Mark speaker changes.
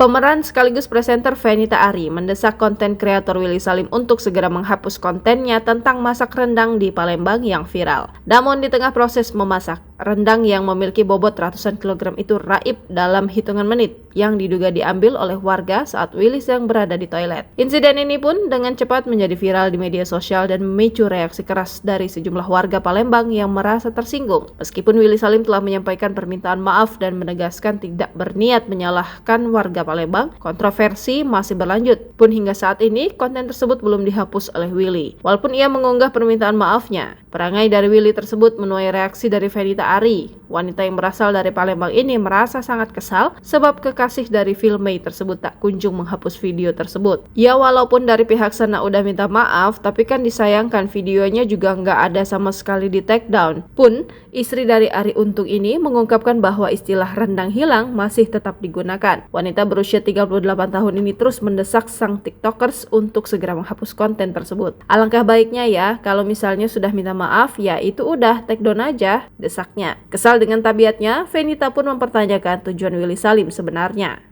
Speaker 1: Pemeran sekaligus presenter Fenita Arie mendesak konten kreator Willy Salim untuk segera menghapus kontennya tentang masak rendang di Palembang yang viral. Namun di tengah proses memasak, rendang yang memiliki bobot ratusan kilogram itu raib dalam hitungan menit yang diduga diambil oleh warga saat Willy sedang berada di toilet. Insiden ini pun dengan cepat menjadi viral di media sosial dan memicu reaksi keras dari sejumlah warga Palembang yang merasa tersinggung. Meskipun Willy Salim telah menyampaikan permintaan maaf dan menegaskan tidak berniat menyalahkan warga Palembang, kontroversi masih berlanjut. Pun hingga saat ini, konten tersebut belum dihapus oleh Willy. Walaupun ia mengunggah permintaan maafnya, perangai dari Willy tersebut menuai reaksi dari Fenita Arie. Wanita yang berasal dari Palembang ini merasa sangat kesal sebab kekasih dari Filmay tersebut tak kunjung menghapus video tersebut. Ya walaupun dari pihak sana udah minta maaf, tapi kan disayangkan videonya juga nggak ada sama sekali di take down. Pun, istri dari Arie Untung ini mengungkapkan bahwa istilah rendang hilang masih tetap digunakan. Wanita berusia 38 tahun ini terus mendesak sang tiktokers untuk segera menghapus konten tersebut. Alangkah baiknya ya, kalau misalnya sudah minta maaf, ya itu udah take down aja, desaknya. Kesal dengan tabiatnya, Fenita pun mempertanyakan tujuan Willy Salim sebenarnya.